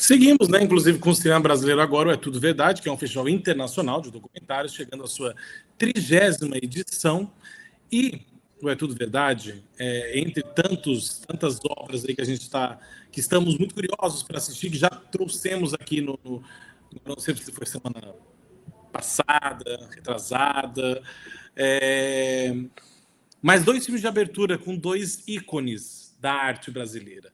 Seguimos, né, inclusive com o cinema brasileiro agora, o É Tudo Verdade, que é um festival internacional de documentários, chegando à sua 30ª edição. E o É Tudo Verdade, entre tantas obras aí que que estamos muito curiosos para assistir, que já trouxemos aqui não sei se foi semana passada, retrasada, mas 2 filmes de abertura com 2 ícones da arte brasileira.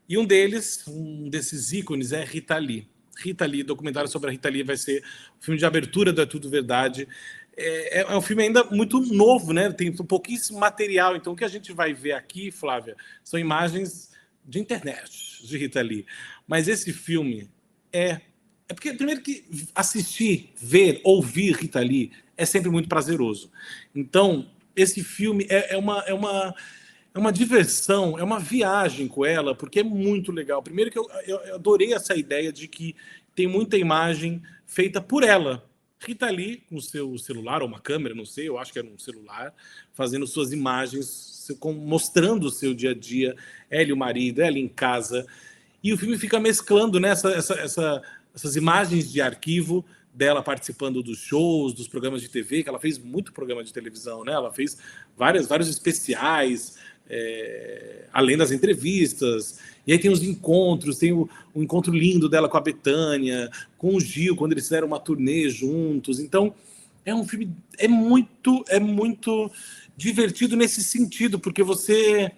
E um desses ícones é Rita Lee. Rita Lee, documentário sobre a Rita Lee, vai ser o filme de abertura do É Tudo Verdade. É um filme ainda muito novo, né? Tem pouquíssimo material. Então, o que a gente vai ver aqui, Flávia, são imagens de internet de Rita Lee. Mas esse filme é porque, primeiro, que assistir, ver, ouvir Rita Lee é sempre muito prazeroso. Então, esse filme é uma diversão, é uma viagem com ela, porque é muito legal. Primeiro que eu adorei essa ideia de que tem muita imagem feita por ela. Rita Lee, com o seu celular, ou uma câmera, não sei, eu acho que era um celular, fazendo suas imagens, mostrando o seu dia a dia, ela e o marido, ela em casa. E o filme fica mesclando, né, essas imagens de arquivo dela participando dos shows, dos programas de TV, que ela fez muito programa de televisão, né? Ela fez vários especiais, além das entrevistas. E aí tem os encontros, tem o encontro lindo dela com a Bethânia, com o Gil, quando eles fizeram uma turnê juntos. Então, é um filme é muito divertido nesse sentido, porque você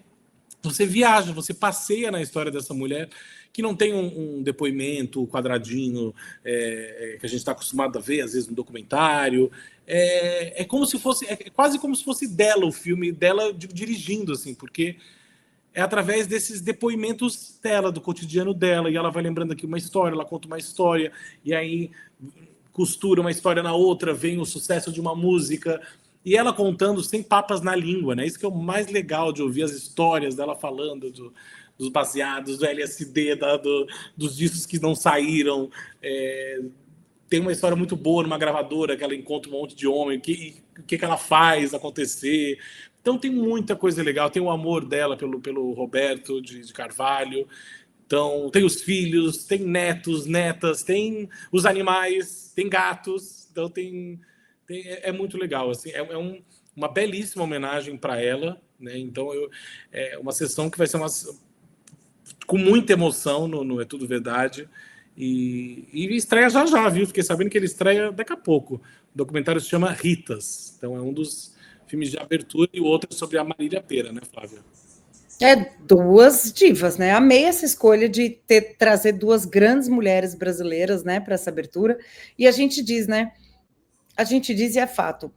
viaja, você passeia na história dessa mulher que não tem um depoimento quadradinho que a gente está acostumado a ver, às vezes, no documentário. Como se fosse, quase como se fosse dela, o filme dela dirigindo, assim, porque é através desses depoimentos dela, do cotidiano dela, e ela vai lembrando aqui uma história, ela conta uma história, e aí costura uma história na outra, vem o sucesso de uma música, e ela contando sem papas na língua, né? Isso que é o mais legal de ouvir as histórias dela falando dos baseados, do LSD, dos discos que não saíram. Tem uma história muito boa numa gravadora que ela encontra um monte de homem, o que ela faz acontecer. Então tem muita coisa legal. Tem o amor dela pelo Roberto de Carvalho. Então tem os filhos, tem netos, netas, tem os animais, tem gatos. Então é muito legal. Assim, uma belíssima homenagem para ela. Né? Então é uma sessão que vai ser com muita emoção no É Tudo Verdade. E estreia já, viu? Fiquei sabendo que ele estreia daqui a pouco. O documentário se chama Ritas. Então é um dos filmes de abertura e o outro é sobre a Marília Pêra, né, Flávia? Duas divas, né? Amei essa escolha de trazer duas grandes mulheres brasileiras, né, para essa abertura. E a gente diz, né? A gente diz e é fato.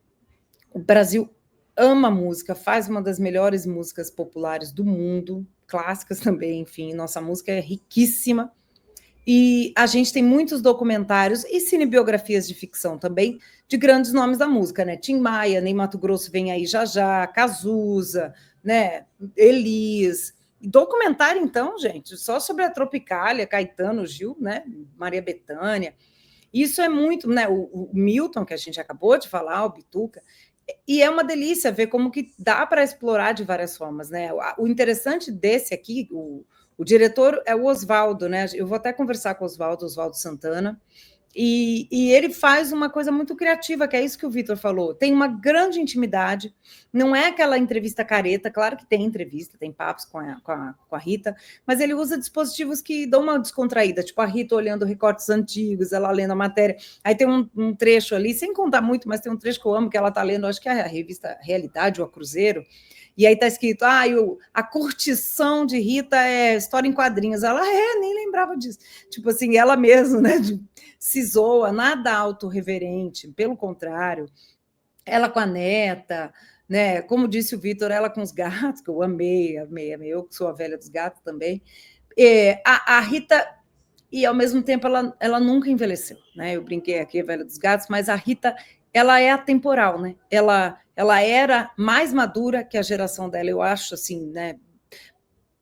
O Brasil ama música, faz uma das melhores músicas populares do mundo, clássicas também, enfim, nossa música é riquíssima. E a gente tem muitos documentários e cinebiografias de ficção também, de grandes nomes da música, né? Tim Maia, Ney Matogrosso vem aí já, Cazuza, né? Elis. Documentário, então, gente, só sobre a Tropicália, Caetano, Gil, né? Maria Bethânia. Isso é muito, né? O Milton, que a gente acabou de falar, o Bituca, e é uma delícia ver como que dá para explorar de várias formas, né? O interessante desse aqui, o diretor é o Oswaldo, né? Eu vou até conversar com o Oswaldo Santana, e ele faz uma coisa muito criativa, que é isso que o Vitor falou. Tem uma grande intimidade, não é aquela entrevista careta, claro que tem entrevista, tem papos com a Rita, mas ele usa dispositivos que dão uma descontraída, tipo a Rita olhando recortes antigos, ela lendo a matéria. Aí tem um trecho ali, sem contar muito, mas tem um trecho que eu amo, que ela está lendo, acho que é a revista Realidade ou a Cruzeiro, e aí está escrito, a curtição de Rita é história em quadrinhos. Ela, nem lembrava disso. Tipo assim, ela mesma, né, se zoa, nada autorreverente, pelo contrário, ela com a neta, né, como disse o Vitor, ela com os gatos, que eu amei, eu que sou a velha dos gatos também. A Rita, e ao mesmo tempo ela nunca envelheceu, né? Eu brinquei aqui, a velha dos gatos, mas a Rita, ela é atemporal, né? Ela era mais madura que a geração dela, eu acho, assim, né?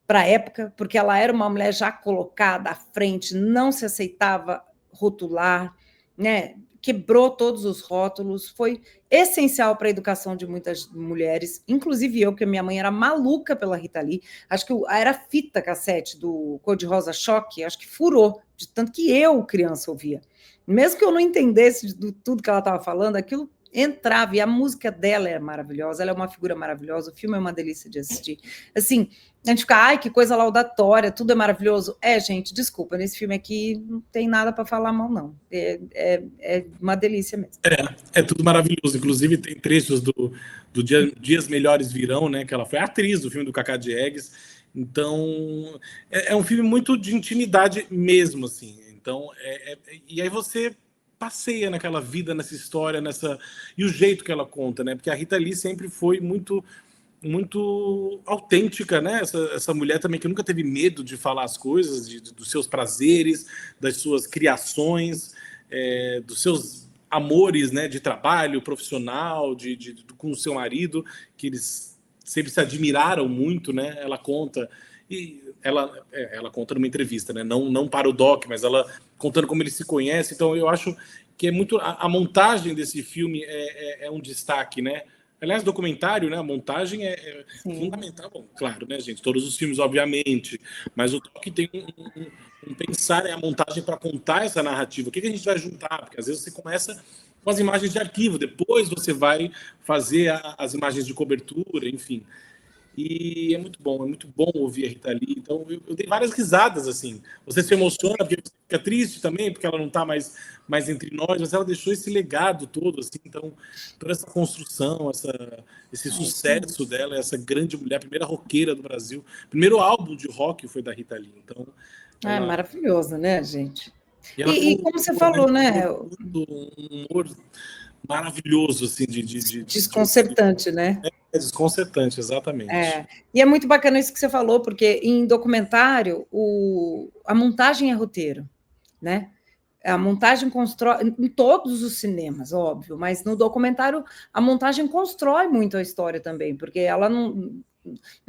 Para a época, porque ela era uma mulher já colocada à frente, não se aceitava rotular, né? quebrou todos os rótulos, foi essencial para a educação de muitas mulheres, inclusive eu, porque minha mãe era maluca pela Rita Lee. Acho que era fita cassete do Cor-de-Rosa Choque, acho que furou, de tanto que eu, criança, ouvia. Mesmo que eu não entendesse de tudo que ela estava falando, aquilo entrava, e a música dela é maravilhosa, ela é uma figura maravilhosa, o filme é uma delícia de assistir. Assim, a gente fica, ai, que coisa laudatória, tudo é maravilhoso. Gente, desculpa, nesse filme aqui não tem nada para falar mal, não. É uma delícia mesmo. É tudo maravilhoso. Inclusive, tem trechos do Dias Melhores Virão, né? Que ela foi atriz do filme do Cacá Diegues. Então, é um filme muito de intimidade mesmo, assim. Então, e aí você passeia naquela vida, nessa história, e o jeito que ela conta, né? Porque a Rita Lee sempre foi muito autêntica, né? Essa mulher também que nunca teve medo de falar as coisas, dos seus prazeres, das suas criações, dos seus amores, né? De trabalho profissional, com o seu marido, que eles sempre se admiraram muito, né? Ela conta ela conta numa entrevista, né? Não para o doc, mas ela contando como eles se conhecem. Então eu acho que é muito a montagem desse filme é um destaque, né? Aliás, documentário, né? A montagem é fundamental. Bom, claro, né, gente? Todos os filmes, obviamente, mas o doc tem um pensar a montagem para contar essa narrativa. O que a gente vai juntar? Porque às vezes você começa com as imagens de arquivo, depois você vai fazer as imagens de cobertura, enfim. E é muito bom ouvir a Rita Lee. Então, eu dei várias risadas, assim. Você se emociona, porque você fica triste também, porque ela não está mais entre nós, mas ela deixou esse legado todo, assim. Então, toda essa construção, esse sucesso dela, essa grande mulher, a primeira roqueira do Brasil. Primeiro álbum de rock foi da Rita Lee. Então, É maravilhoso, né, gente? E como você falou, né? Um humor maravilhoso, assim, desconcertante, né? É desconcertante, exatamente. E é muito bacana isso que você falou, porque em documentário a montagem é roteiro, né? A montagem constrói em todos os cinemas, óbvio, mas no documentário a montagem constrói muito a história também, porque ela não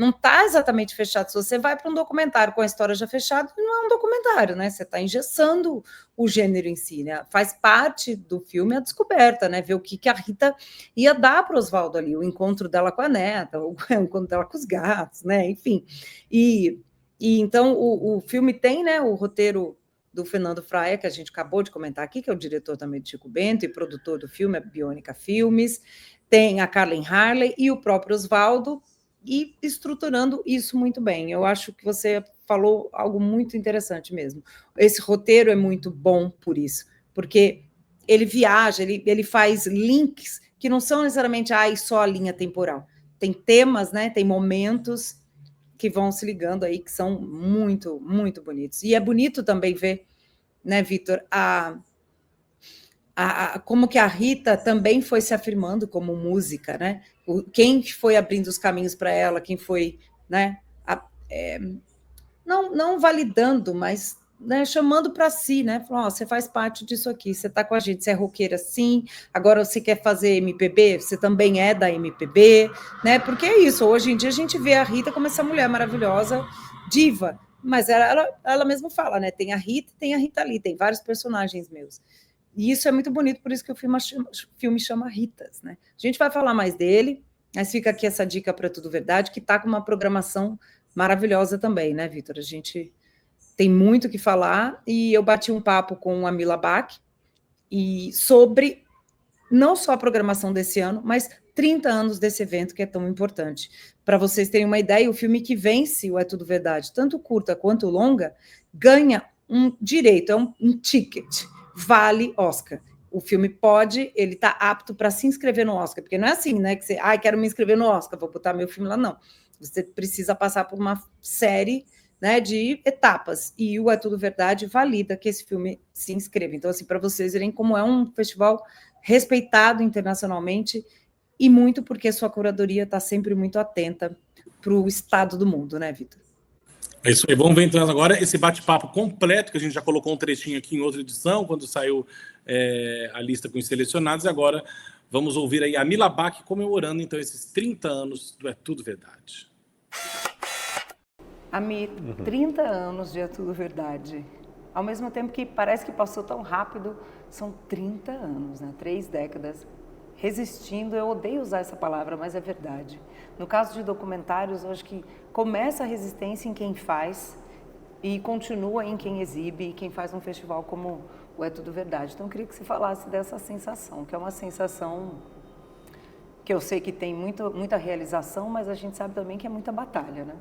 está exatamente fechada. Se você vai para um documentário com a história já fechada, não é um documentário, né? Você está engessando o gênero em si, né? Faz parte do filme a descoberta, né? Ver o que a Rita ia dar para o Oswaldo ali, o encontro dela com a neta, o encontro dela com os gatos, né? Enfim. E então o filme tem, né, o roteiro do Fernando Fraia, que a gente acabou de comentar aqui, que é o diretor também do Chico Bento e produtor do filme, a Biônica Filmes, tem a Carlin Harley e o próprio Oswaldo, e estruturando isso muito bem. Eu acho que você falou algo muito interessante mesmo. Esse roteiro é muito bom por isso, porque ele viaja, ele faz links que não são necessariamente só a linha temporal. Tem temas, né? Tem momentos que vão se ligando aí, que são muito, muito bonitos. E é bonito também ver, né, Vitor, como que a Rita também foi se afirmando como música, né? Quem foi abrindo os caminhos para ela, quem foi, né, não validando, mas, né, chamando para si, né? Falou, você faz parte disso aqui, você está com a gente, você é roqueira sim, agora você quer fazer MPB, você também é da MPB, né? Porque é isso, hoje em dia a gente vê a Rita como essa mulher maravilhosa, diva, mas ela mesma fala, né? Tem a Rita e tem a Rita Lee, tem vários personagens meus. E isso é muito bonito, por isso que o filme chama Ritas, né? A gente vai falar mais dele, mas fica aqui essa dica para Tudo Verdade, que está com uma programação maravilhosa também, né, Vitor? A gente tem muito o que falar, e eu bati um papo com a Mila Bach e sobre não só a programação desse ano, mas 30 anos desse evento que é tão importante. Para vocês terem uma ideia, o filme que vence o É Tudo Verdade, tanto curta quanto longa, ganha um direito, é um ticket, vale Oscar. O filme ele está apto para se inscrever no Oscar, porque não é assim, né, que você, quero me inscrever no Oscar, vou botar meu filme lá, não. Você precisa passar por uma série, né, de etapas, e o É Tudo Verdade valida que esse filme se inscreva. Então, assim, para vocês verem como é um festival respeitado internacionalmente, e muito porque sua curadoria está sempre muito atenta para o estado do mundo, né, Vitor? É isso aí. Vamos ver então agora esse bate-papo completo, que a gente já colocou um trechinho aqui em outra edição, quando saiu a lista com os selecionados, e agora vamos ouvir aí a Mila Bach comemorando então esses 30 anos do É Tudo Verdade. Ami, 30 anos de É Tudo Verdade. Ao mesmo tempo que parece que passou tão rápido, são 30 anos, né? 3 décadas resistindo. Eu odeio usar essa palavra, mas é verdade. No caso de documentários, eu acho que começa a resistência em quem faz e continua em quem exibe e quem faz um festival como o É Tudo Verdade. Então, eu queria que você falasse dessa sensação, que é uma sensação que eu sei que tem muita realização, mas a gente sabe também que é muita batalha, né?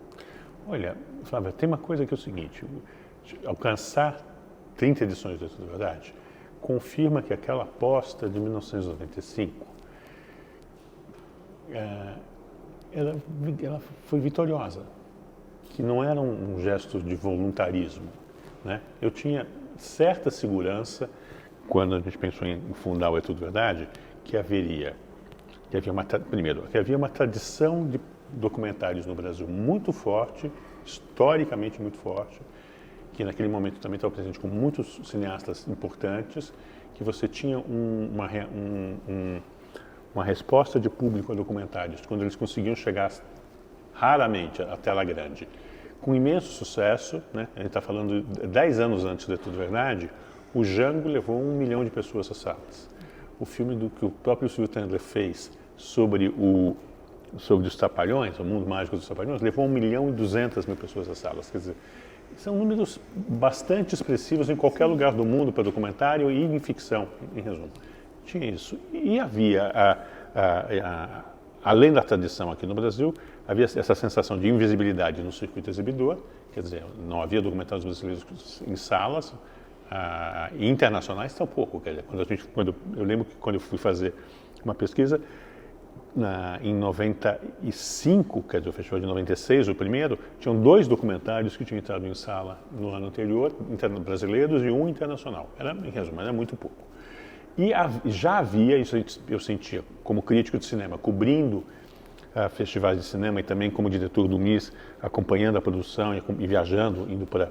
Olha, Flávia, tem uma coisa que é o seguinte, alcançar 30 edições do É Tudo Verdade confirma que aquela aposta de 1995 ela foi vitoriosa, que não era um gesto de voluntarismo, né? Eu tinha certa segurança, quando a gente pensou em fundar o É Tudo Verdade, que havia uma tradição de documentários no Brasil muito forte, historicamente muito forte, que naquele momento também estava presente com muitos cineastas importantes, que você tinha uma resposta de público a documentários, quando eles conseguiam chegar raramente à tela grande, com imenso sucesso, né? A gente está falando de 10 anos antes de Tudo Verdade, o Django levou 1 milhão de pessoas às salas. O filme que o próprio Silvio Tendler fez sobre os Trapalhões, o mundo mágico dos Trapalhões, levou 1.200.000 pessoas às salas. Quer dizer, são números bastante expressivos em qualquer lugar do mundo para documentário e em ficção, em resumo. Tinha isso. E havia, além da tradição aqui no Brasil, havia essa sensação de invisibilidade no circuito exibidor, quer dizer, não havia documentários brasileiros em salas, internacionais tampouco. Quer dizer, eu lembro que quando eu fui fazer uma pesquisa, em 95, quer dizer, o festival de 96, o primeiro, tinham 2 documentários que tinham entrado em sala no ano anterior, brasileiros, e 1 internacional. Em resumo, era muito pouco. E já havia, isso eu sentia como crítico de cinema, cobrindo festivais de cinema e também como diretor do MIS, acompanhando a produção e viajando, indo para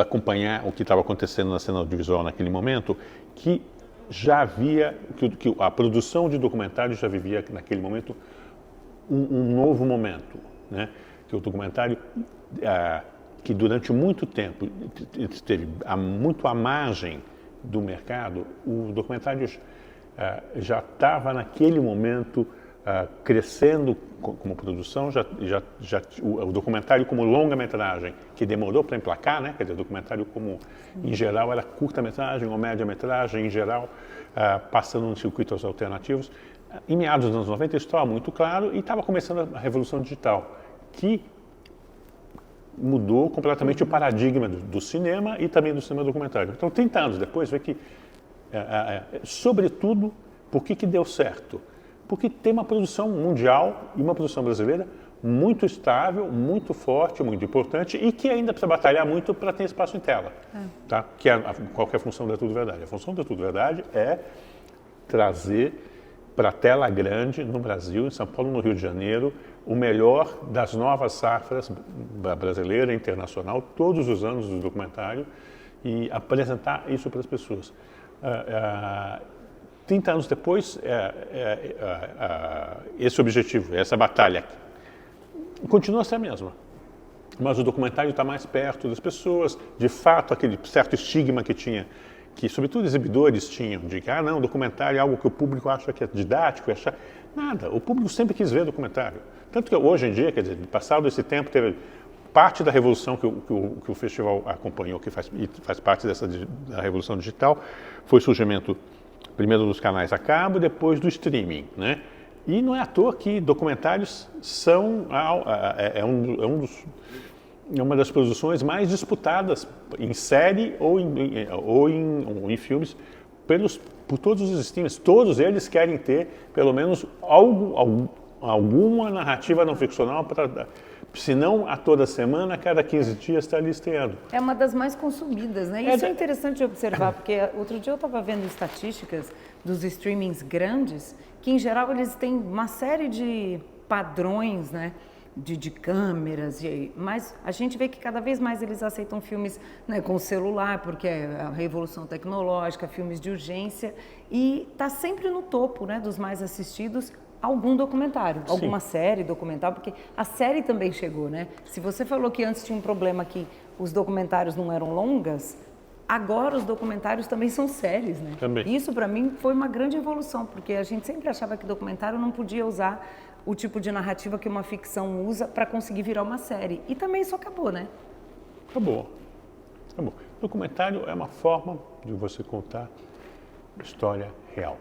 acompanhar o que estava acontecendo na cena audiovisual naquele momento, que já havia, que a produção de documentários já vivia naquele momento um novo momento, né? Que o documentário, que durante muito tempo esteve muito à margem do mercado, o documentário já estava naquele momento crescendo como produção, o documentário como longa-metragem, que demorou para emplacar, né? Quer dizer, o documentário como, em geral, era curta-metragem ou média-metragem, em geral, passando nos circuitos alternativos. Em meados dos anos 90, isso estava muito claro e estava começando a revolução digital, que mudou completamente o paradigma do cinema e também do cinema documentário. Então, 30 anos depois, vê que, sobretudo, por que deu certo? Porque tem uma produção mundial e uma produção brasileira muito estável, muito forte, muito importante e que ainda precisa batalhar muito para ter espaço em tela. Tá? Qual que é a função da Tudo Verdade? A função da Tudo Verdade é trazer para a tela grande no Brasil, em São Paulo, no Rio de Janeiro, o melhor das novas safras brasileira e internacional, todos os anos do documentário, e apresentar isso para as pessoas. 30 anos depois, esse objetivo, essa batalha, continua a ser a mesma. Mas o documentário está mais perto das pessoas, de fato, aquele certo estigma que tinha, que sobretudo exibidores tinham, de que, não, documentário é algo que o público acha que é didático, nada, o público sempre quis ver documentário. Tanto que hoje em dia, quer dizer, passado esse tempo, teve parte da revolução que o festival acompanhou, que faz parte da revolução digital, foi o surgimento primeiro dos canais a cabo, depois do streaming, né? E não é à toa que documentários são uma das produções mais disputadas em série ou em filmes por todos os streamers. Todos eles querem ter pelo menos alguma narrativa não ficcional para, se não a toda semana, a cada 15 dias está ali estreando. É uma das mais consumidas, né? Isso é interessante de observar, porque outro dia eu estava vendo estatísticas dos streamings grandes, que em geral eles têm uma série de padrões, né? De câmeras, mas a gente vê que cada vez mais eles aceitam filmes, né, com celular, porque é a revolução tecnológica, filmes de urgência, e está sempre no topo, né, dos mais assistidos algum documentário, alguma série documental, porque a série também chegou, né? Se você falou que antes tinha um problema que os documentários não eram longas, agora os documentários também são séries, né? Também. Isso para mim foi uma grande evolução, porque a gente sempre achava que documentário não podia usar o tipo de narrativa que uma ficção usa para conseguir virar uma série. E também isso acabou, né? Acabou. Acabou. Documentário é uma forma de você contar história real.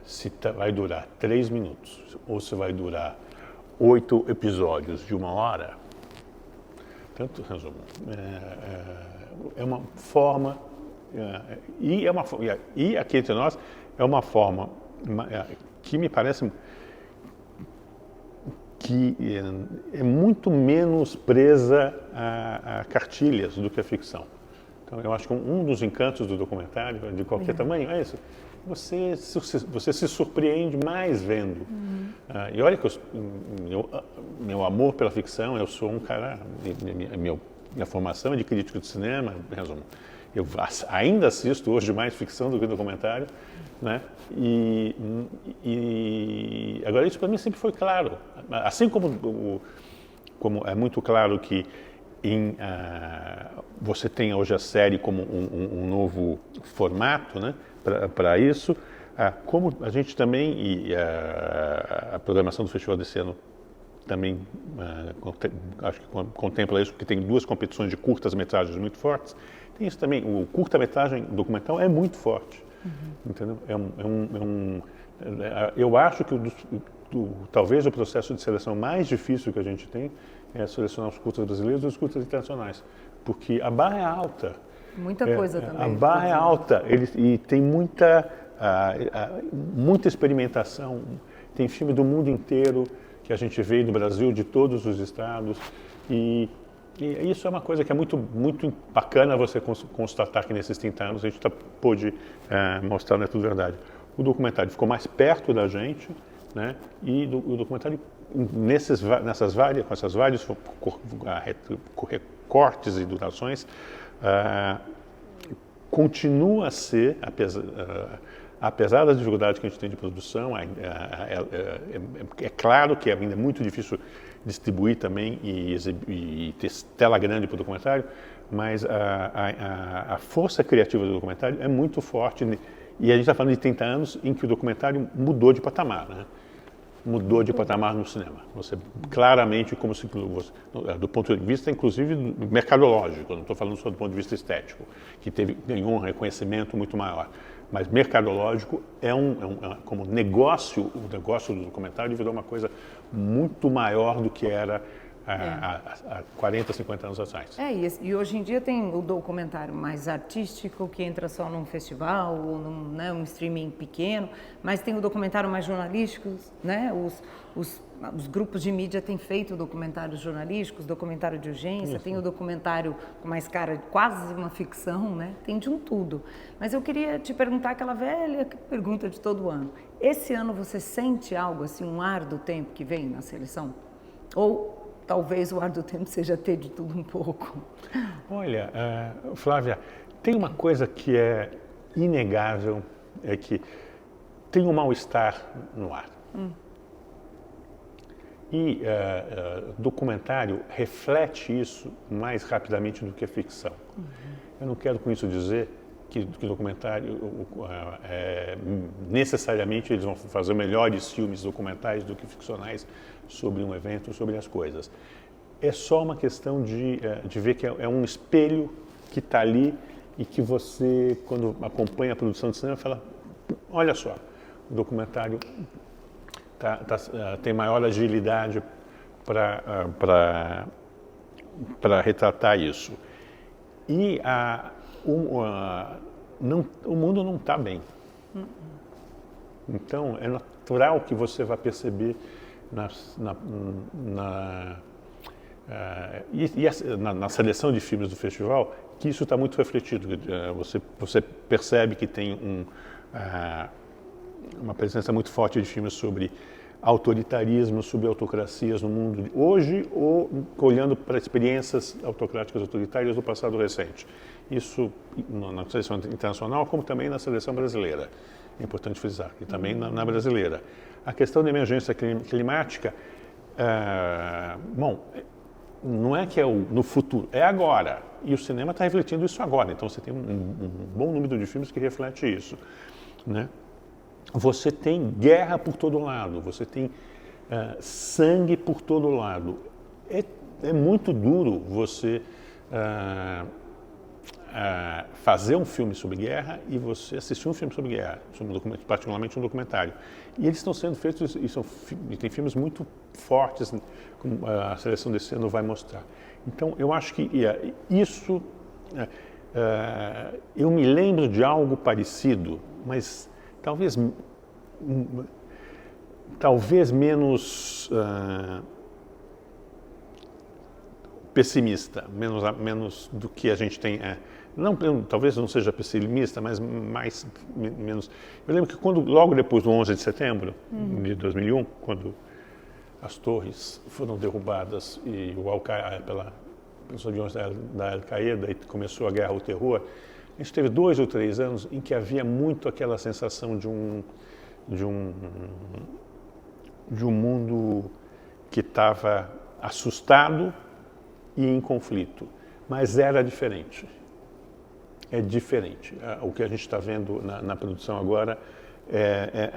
Se vai durar 3 minutos ou se vai durar 8 episódios de 1 hora, tanto resumo, é uma forma, e aqui entre nós, é uma forma que me parece que é muito menos presa a cartilhas do que a ficção. Então, eu acho que um dos encantos do documentário, de qualquer tamanho, é isso. Você se surpreende mais vendo. E olha que meu amor pela ficção, eu sou um cara, minha formação é de crítico de cinema, resumo. Eu ainda assisto hoje mais ficção do que documentário, né? E agora isso para mim sempre foi claro. Assim como é muito claro que você tem hoje a série como um novo formato, né, para isso, como a gente também, e a programação do festival desse ano também acho que contempla isso, porque tem 2 competições de curtas-metragens muito fortes. Tem isso também, o curta-metragem documental é muito forte, entendeu? Eu acho que talvez o processo de seleção mais difícil que a gente tem é selecionar os curtas brasileiros e os curtas internacionais, porque a barra é alta. Muita coisa também. A barra é alta e tem muita experimentação. Tem filme do mundo inteiro que a gente vê no Brasil, de todos os estados, e isso é uma coisa que é muito, muito bacana você constatar que nesses 30 anos a gente pôde mostrar, não é tudo verdade. O documentário ficou mais perto da gente, né? E o documentário, com essas várias recortes e durações, continua a ser, apesar das dificuldades que a gente tem de produção, é claro que ainda é muito difícil distribuir também e ter tela grande para o documentário, mas a força criativa do documentário é muito forte, e a gente está falando de 30 anos em que o documentário mudou de patamar, né? Mudou de patamar no cinema. Você claramente, do ponto de vista, inclusive, mercadológico, eu não estou falando só do ponto de vista estético, que ganhou um reconhecimento muito maior, mas mercadológico como negócio, o negócio do documentário virou uma coisa muito maior do que era há 40, 50 anos atrás. E hoje em dia tem o documentário mais artístico, que entra só num festival ou num streaming pequeno, mas tem o documentário mais jornalístico, né? Os grupos de mídia têm feito documentários jornalísticos, documentário de urgência, tem o documentário com mais cara, quase uma ficção, né? Tem de um tudo. Mas eu queria te perguntar aquela velha pergunta de todo ano. Esse ano você sente algo, assim, um ar do tempo que vem na seleção? Ou talvez o ar do tempo seja ter de tudo um pouco? Olha, Flávia, tem uma coisa que é inegável, é que tem um mal-estar no ar. E documentário reflete isso mais rapidamente do que a ficção. Eu não quero com isso dizer que documentário, necessariamente eles vão fazer melhores filmes documentais do que ficcionais sobre um evento, sobre as coisas. É só uma questão de ver que é um espelho que está ali e que você, quando acompanha a produção de cinema, fala, olha só, o documentário tem maior agilidade para retratar isso. E o mundo não está bem. Então, é natural que você vá perceber na seleção de filmes do festival que isso está muito refletido. Você percebe que tem uma presença muito forte de filmes sobre autoritarismo, sobre autocracias no mundo hoje, ou olhando para experiências autocráticas autoritárias do passado recente. Isso na seleção internacional, como também na seleção brasileira. É importante frisar, e também na brasileira. A questão da emergência climática, não é que é no futuro, é agora. E o cinema está refletindo isso agora. Então você tem um bom número de filmes que reflete isso, né? Você tem guerra por todo lado, você tem sangue por todo lado. É muito duro você fazer um filme sobre guerra e você assistir um filme sobre guerra, particularmente um documentário. E eles estão sendo feitos, e tem filmes muito fortes, como a seleção desse ano vai mostrar. Então, eu acho que isso... eu me lembro de algo parecido, mas talvez menos pessimista, menos do que a gente tem. Talvez não seja pessimista, mas menos. Eu lembro que logo depois do 11 de setembro de 2001, quando as torres foram derrubadas e pelos aviões da Al-Qaeda e começou a guerra ao terror, a gente teve 2 ou 3 anos em que havia muito aquela sensação de um mundo que estava assustado e em conflito, mas era diferente. É diferente. O que a gente está vendo na produção agora é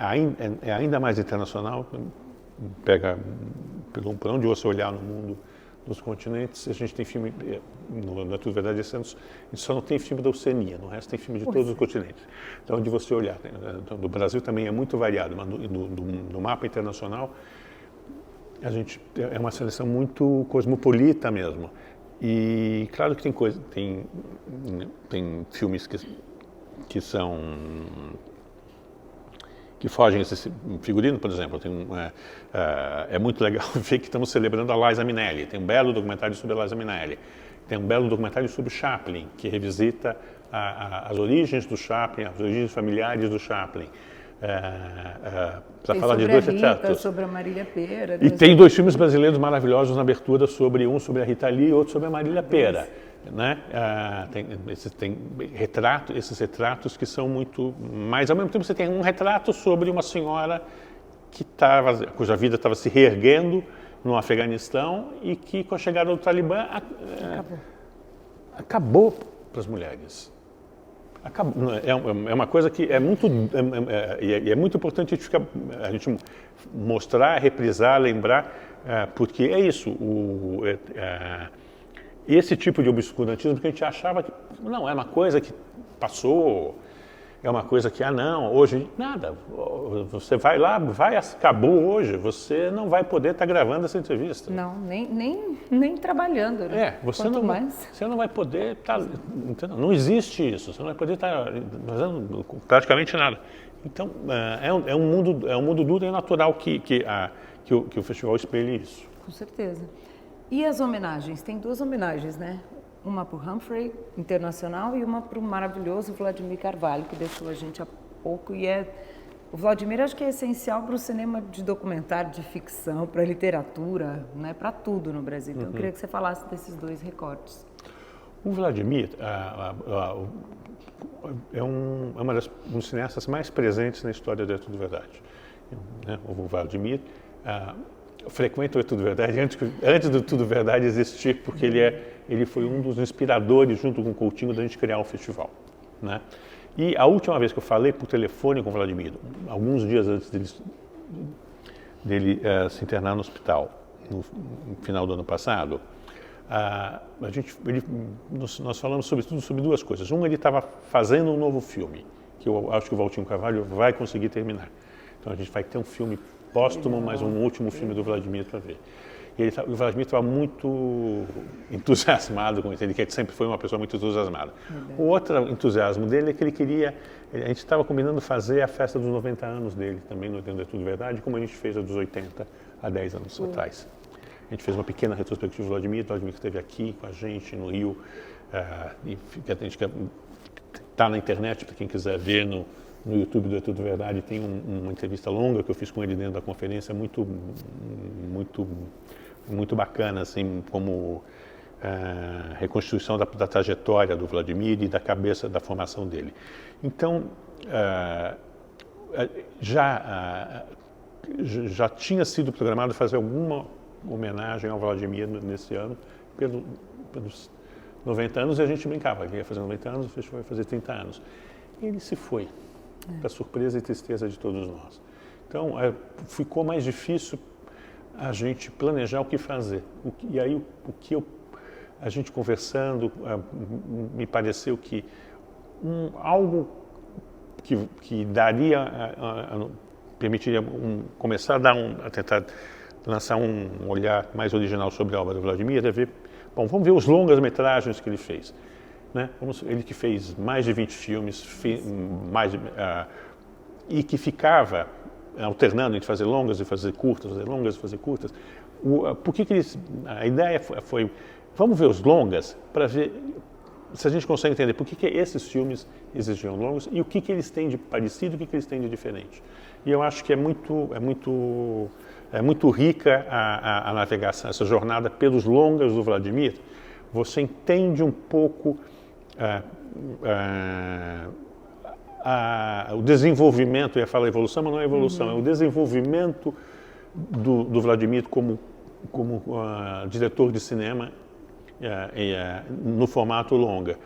ainda mais internacional. Pega por onde você olhar no mundo, nos continentes, a gente tem filme, na tua verdade, esse ano, a gente só não tem filme da Oceania, no resto tem filme de todos os continentes. Então, onde você olhar, então, do Brasil também é muito variado, mas no mapa internacional, a gente é uma seleção muito cosmopolita mesmo. E claro que tem filmes que fogem esse figurino, por exemplo. É muito legal ver que estamos celebrando a Liza Minnelli. Tem um belo documentário sobre a Liza Minnelli. Tem um belo documentário sobre Chaplin, que revisita as origens do Chaplin, as origens familiares do Chaplin. Para falar de 2 retratos. Sobre a Marília Pêra. E tem 2 filmes brasileiros maravilhosos na abertura, um sobre a Rita Lee e outro sobre a Marília Pêra. Né? Tem esses retratos que são muito... Mas, ao mesmo tempo, você tem um retrato sobre uma senhora cuja vida estava se reerguendo no Afeganistão e que, com a chegada do Talibã, acabou para as mulheres. É uma coisa que é muito importante a gente mostrar, reprisar, lembrar, porque é isso, esse tipo de obscurantismo que a gente achava que não, é uma coisa que passou, é uma coisa que, não, hoje, nada, você vai lá, acabou hoje, você não vai poder estar gravando essa entrevista. Não, nem trabalhando, né? Você não vai poder estar, não existe isso, você não vai poder estar fazendo praticamente nada. Então, é um mundo duro e é natural que o festival espelhe isso. Com certeza. E as homenagens? Tem 2 homenagens, né? Uma para o Humphrey Internacional e uma para o maravilhoso Vladimir Carvalho, que deixou a gente há pouco. E o Vladimir acho que é essencial para o cinema de documentário, de ficção, para a literatura, né? Para tudo no Brasil. Então, eu queria que você falasse desses 2 recortes. O Vladimir é um dos cineastas mais presentes na história do É Tudo Verdade. Né? O Vladimir frequenta o É Tudo Verdade antes do Tudo Verdade existir, porque ele foi um dos inspiradores, junto com o Coutinho, da gente criar o festival. Né? E a última vez que eu falei por telefone com o Vladimir, alguns dias antes dele se internar no hospital, no final do ano passado, nós falamos sobre 2 coisas. Uma, ele estava fazendo um novo filme, que eu acho que o Valtinho Carvalho vai conseguir terminar. Então a gente vai ter um filme póstumo, mas um último filme do Vladimir para ver. E o Vladimir estava muito entusiasmado com isso, ele sempre foi uma pessoa muito entusiasmada. O outro entusiasmo dele é que a gente estava combinando fazer a festa dos 90 anos dele, também no É Tudo Verdade, como a gente fez a dos 80 há 10 anos atrás. A gente fez uma pequena retrospectiva do Vladimir que esteve aqui com a gente no Rio, e a gente está na internet, para quem quiser ver no YouTube do É Tudo Verdade, tem uma entrevista longa que eu fiz com ele dentro da conferência, muito bacana, assim, como reconstituição da trajetória do Vladimir e da cabeça da formação dele. Então, já tinha sido programado fazer alguma homenagem ao Vladimir nesse ano, pelos 90 anos, e a gente brincava, ele ia fazer 90 anos, o festival ia fazer 30 anos. Ele se foi, para surpresa e tristeza de todos nós. Então, ficou mais difícil a gente planejar o que fazer. E aí, a gente conversando, me pareceu que algo que daria, permitiria começar a tentar lançar um olhar mais original sobre a obra do Vladimir, é ver, vamos ver os longas-metragens que ele fez. Né? Ele que fez mais de 20 filmes, e que ficava alternando entre fazer longas e fazer curtas, fazer longas e fazer curtas. Por que a ideia foi, vamos ver os longas para ver se a gente consegue entender por que esses filmes exigiam longos e o que eles têm de parecido e o que eles têm de diferente. E eu acho que é muito rica a navegação, essa jornada pelos longas do Vladimir. Você entende um pouco o desenvolvimento, eu ia falar evolução, mas não é evolução, é o desenvolvimento do Vladimir como diretor de cinema no formato longa.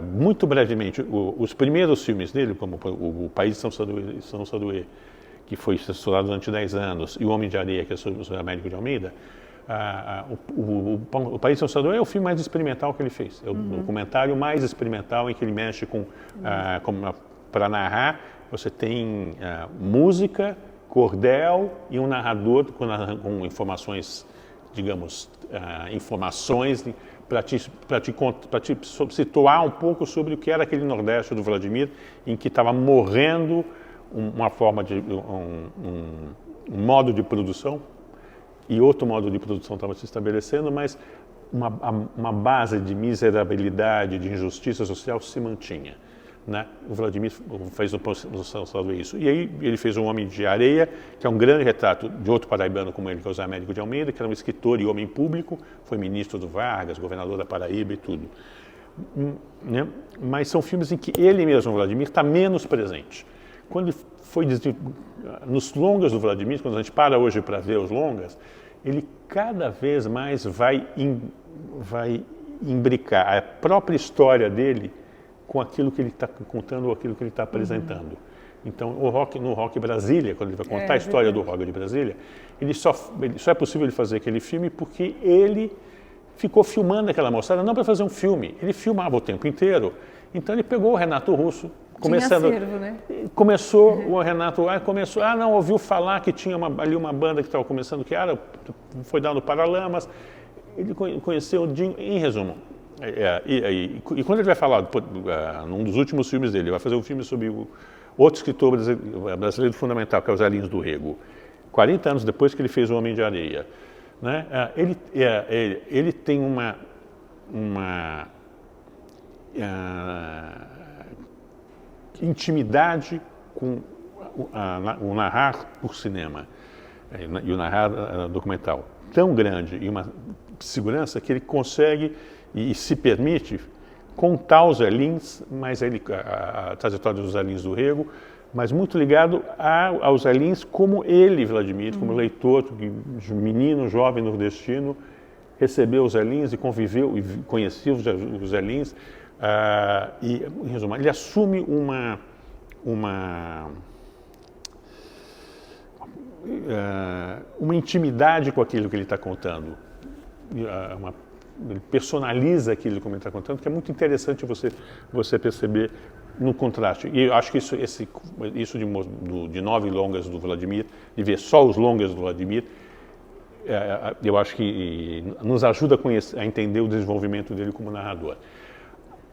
Muito brevemente, os primeiros filmes dele, como O País de São Sadoe, que foi censurado durante 10 anos, e O Homem de Areia, que é sobre o Américo de Almeida, o País de São Sadoe é o filme mais experimental que ele fez. É o documentário mais experimental em que ele mexe para narrar. Você tem música, cordel e um narrador com informações, digamos, para te situar um pouco sobre o que era aquele Nordeste do Vladimir, em que estava morrendo uma forma de um modo de produção, e outro modo de produção estava se estabelecendo, mas uma base de miserabilidade, de injustiça social se mantinha. Né? O Vladimir fez isso. E aí ele fez Um Homem de Areia, que é um grande retrato de outro paraibano como ele, que é o Zé Américo de Almeida, que era um escritor e homem público, foi ministro do Vargas, governador da Paraíba e tudo. Né? Mas são filmes em que ele mesmo, o Vladimir, está menos presente. Quando ele foi nos longas do Vladimir, quando a gente para hoje para ver os longas, ele cada vez mais vai imbricar a própria história dele com aquilo que ele está contando ou aquilo que ele está apresentando. Então, no Rock Brasília, quando ele vai contar a história do Rock de Brasília, só é possível ele fazer aquele filme porque ele ficou filmando aquela moçada, não para fazer um filme, ele filmava o tempo inteiro. Então, ele pegou o Renato Russo, começando, tinha acervo, né? Começou o Renato, ouviu falar que tinha ali uma banda que estava começando, que foi dado Paralamas, ele conheceu o Dinho, em resumo. E quando ele vai falar, num dos últimos filmes dele, ele vai fazer um filme sobre outro escritor brasileiro fundamental, que é o Zé Lins do Rego, 40 anos depois que ele fez O Homem de Areia. Né? Ele tem uma intimidade com o narrar por cinema e o narrar documental tão grande e uma segurança que ele consegue e se permite contar os Zé Lins, mas a trajetória dos Zé Lins do Rego, mas muito ligado aos Zé Lins como ele, Vladimir, como leitor, menino, jovem nordestino, recebeu os Zé Lins e conviveu e conhecia os Zé Lins. E, em resumo, ele assume uma intimidade com aquilo que ele está contando. Ele personaliza aquilo que ele está contando, que é muito interessante você perceber no contraste. E eu acho que isso de 9 longas do Vladimir, de ver só os longas do Vladimir, eu acho que nos ajuda a entender o desenvolvimento dele como narrador.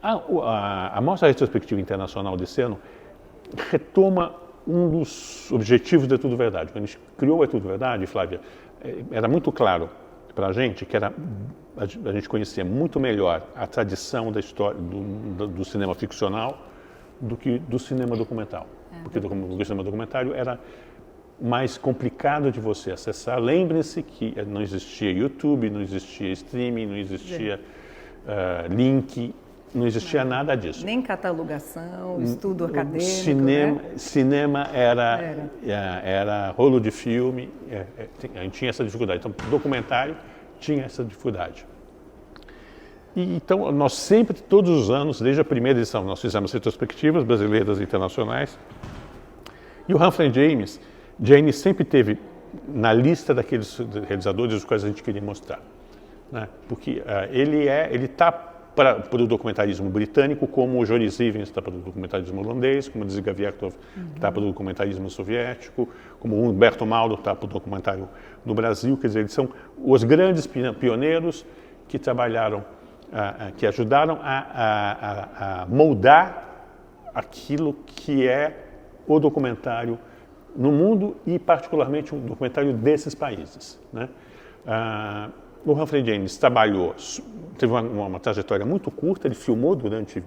A Mostra Retrospectiva Internacional desse ano retoma um dos objetivos da Tudo Verdade. Quando a gente criou a Tudo Verdade, Flávia, era muito claro para a gente que a gente conhecia muito melhor a tradição da história do cinema ficcional do que do cinema documental. Porque o cinema documentário era mais complicado de você acessar. Lembre-se que não existia YouTube, não existia streaming, não existia link, não existia nada disso. Nem catalogação, estudo acadêmico. Cinema era rolo de filme, a gente tinha essa dificuldade. Então, documentário tinha essa dificuldade. Então, nós sempre, todos os anos, desde a primeira edição, nós fizemos retrospectivas brasileiras e internacionais. E o Humphrey James sempre teve na lista daqueles realizadores os quais a gente queria mostrar, né? Porque ele está para o documentarismo britânico, como o Joris Ivens está para o documentarismo holandês, como o Dziga Vertov está para o documentarismo soviético, como o Humberto Mauro está para o documentário no Brasil. Quer dizer, eles são os grandes pioneiros que trabalharam, que ajudaram a moldar aquilo que é o documentário no mundo e, particularmente, um documentário desses países, né? O Humphrey James teve uma trajetória muito curta, ele filmou durante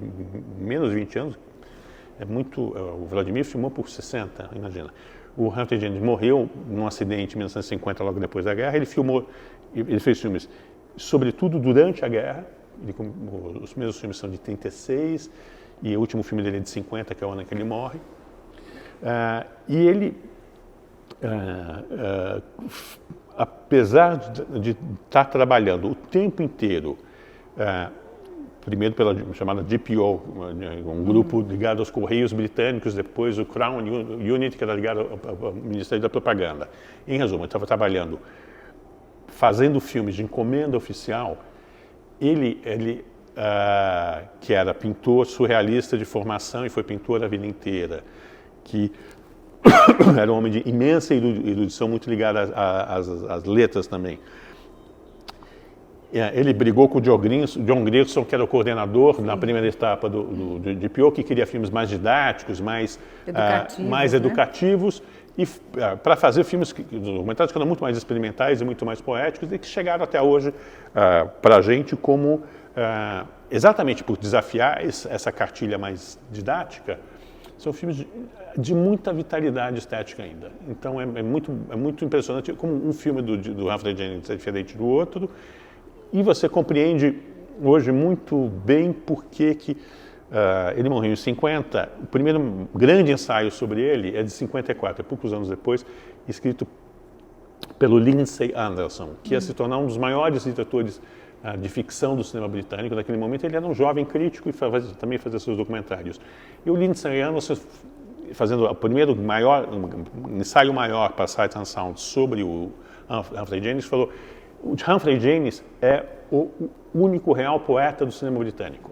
menos de 20 anos, o Vladimir filmou por 60, imagina. O Humphrey James morreu num acidente em 1950, logo depois da guerra. Ele fez filmes, sobretudo durante a guerra. Os primeiros filmes são de 36 e o último filme dele é de 50, que é o ano em que ele morre. E ele, apesar de estar trabalhando o tempo inteiro, primeiro pela chamada DPO, um grupo ligado aos Correios Britânicos, depois o Crown Unit, que era ligado ao Ministério da Propaganda. Em resumo, ele estava trabalhando, fazendo filmes de encomenda oficial. Ele que era pintor surrealista de formação e foi pintor a vida inteira, que era um homem de imensa erudição, muito ligado às letras também. Ele brigou com o John Grierson, que era o coordenador na primeira etapa do DPO, que queria filmes mais didáticos, mais educativos, e para fazer filmes documentários que eram muito mais experimentais e muito mais poéticos, e que chegaram até hoje para a gente como, exatamente por desafiar essa cartilha mais didática, são filmes de muita vitalidade estética ainda. Então é muito impressionante como um filme do Humphrey James é diferente do outro, e você compreende hoje muito bem por que ele morreu em 50. O primeiro grande ensaio sobre ele é de 54, poucos anos depois, escrito pelo Lindsay Anderson, que ia se tornar um dos maiores diretores de ficção do cinema britânico. Naquele momento ele era um jovem crítico e também fazia seus documentários. E o Lindsay Anderson, fazendo o primeiro ensaio maior para Sight and Sound sobre o Humphrey James, falou: o Humphrey James é o único real poeta do cinema britânico.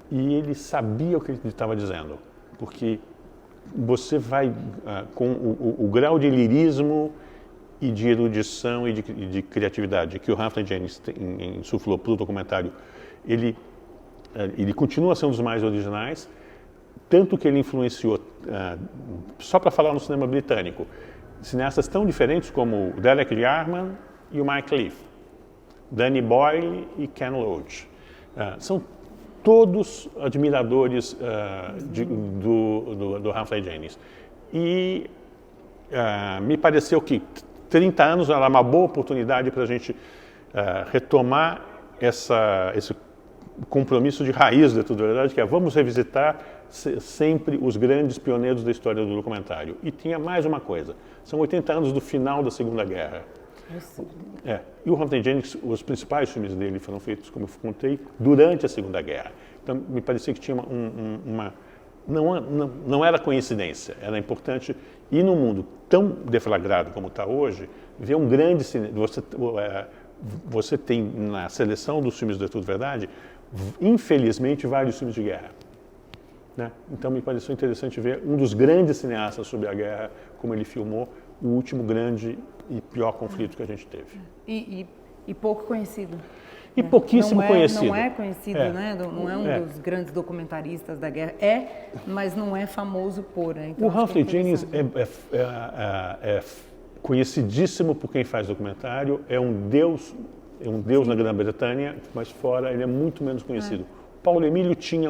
E ele sabia o que ele estava dizendo, porque você vai com o grau de lirismo e de erudição e de criatividade que o Humphrey James insuflou para o documentário, ele continua sendo um dos mais originais, tanto que ele influenciou, só para falar no cinema britânico, cineastas tão diferentes como o Derek Jarman e o Mike Leaf, Danny Boyle e Ken Loach. São todos admiradores do Humphrey James. E me pareceu que 30 anos era uma boa oportunidade para a gente retomar esse compromisso de raiz da Tudo Verdade, que é: vamos revisitar sempre os grandes pioneiros da história do documentário. E tinha mais uma coisa: são 80 anos do final da Segunda Guerra. E o Humphrey James, os principais filmes dele foram feitos, como eu contei, durante a Segunda Guerra. Então, me parecia que tinha não era coincidência, era importante. E num mundo tão deflagrado como está hoje, ver um grande cinema. Você tem na seleção dos filmes da Tudo Verdade, infelizmente, vários filmes de guerra, né? Então, me pareceu interessante ver um dos grandes cineastas sobre a guerra, como ele filmou o último grande e pior conflito que a gente teve. E pouco conhecido. E pouquíssimo conhecido. Não é conhecido, né? Não é um dos grandes documentaristas da guerra. Mas não é famoso por. Né? Então, o Humphrey James é conhecidíssimo por quem faz documentário, é um deus na Grã-Bretanha, mas fora ele é muito menos conhecido. Paulo Emílio tinha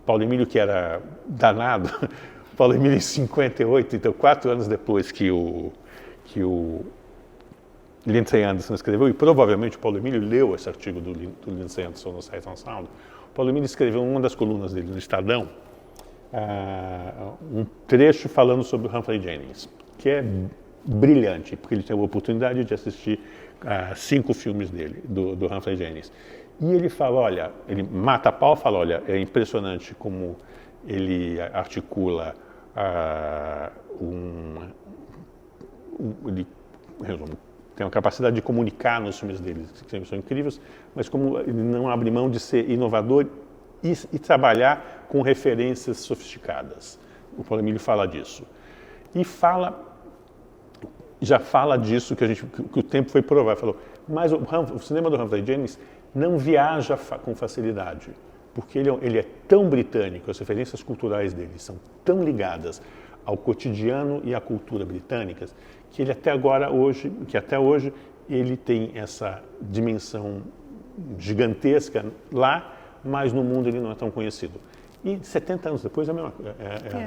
Paulo Emílio, que era danado. Paulo Emílio, em 58, então 4 anos depois que o Lindsay Anderson escreveu, e provavelmente o Paulo Emílio leu esse artigo do Lindsay Anderson no Sight and Sound. O Paulo Emílio escreveu uma das colunas dele no Estadão, um trecho falando sobre o Humphrey James, que é brilhante, porque ele teve a oportunidade de assistir 5 filmes dele, do Humphrey Jennings. E ele fala, olha, ele mata a pau, fala, olha, é impressionante como ele articula ele tem uma capacidade de comunicar nos filmes dele, que são incríveis, mas como ele não abre mão de ser inovador e trabalhar com referências sofisticadas. O Paulo Emílio fala disso. E já fala disso que o tempo foi provar. Falou, mas o cinema do Humphrey Jennings não viaja com facilidade, porque ele é tão britânico, as referências culturais dele são tão ligadas ao cotidiano e à cultura britânicas, que ele até hoje ele tem essa dimensão gigantesca lá, mas no mundo ele não é tão conhecido. E 70 anos depois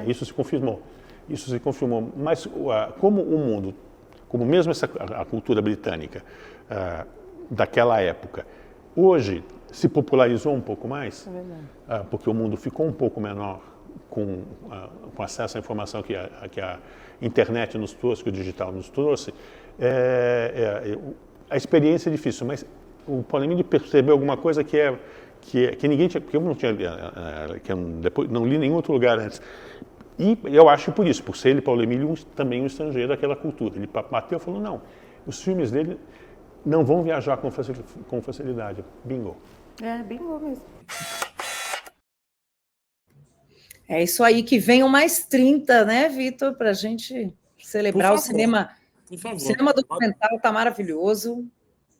isso se confirmou. Isso se confirmou. Mas como o mundo, como mesmo a cultura britânica daquela época, hoje se popularizou um pouco mais, porque o mundo ficou um pouco menor com acesso à informação que a internet nos trouxe, que o digital nos trouxe, a experiência é difícil, mas o Paulo Emílio percebeu alguma coisa que ninguém tinha, porque eu não tinha, depois não li em nenhum outro lugar antes. E eu acho por isso, por ser ele, Paulo Emílio, também um estrangeiro daquela cultura. Ele bateu e falou, não, os filmes dele não vão viajar com facilidade. Bingo. Bingo mesmo. É isso aí, que venham mais 30, né, Vitor, para a gente celebrar o cinema. Por favor. O cinema documental está maravilhoso.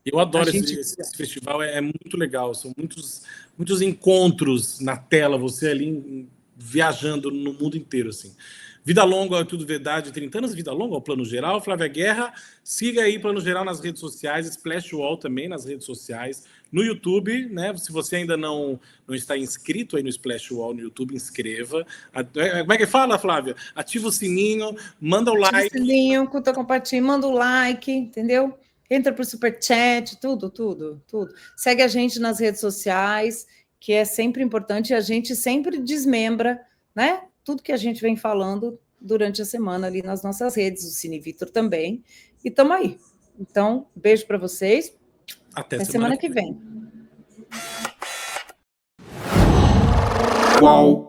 Eu adoro esse festival, é muito legal. São muitos encontros na tela, você ali viajando no mundo inteiro, assim. Vida Longa, Tudo Verdade, 30 anos, Vida Longa, o Plano Geral, Flávia Guerra, siga aí Plano Geral nas redes sociais, Splash Wall também nas redes sociais, no YouTube, né? Se você ainda não está inscrito aí no Splash Wall no YouTube, inscreva. Como é que fala, Flávia? Ativa o sininho, manda o like. Ativa o sininho, curta, compartilha, manda o like, entendeu? Entra para o Superchat, tudo. Segue a gente nas redes sociais, que é sempre importante, e a gente sempre desmembra, né? Tudo que a gente vem falando durante a semana ali nas nossas redes, o Cine Vitor também, e estamos aí. Então, beijo para vocês. Até semana que vem. Uau!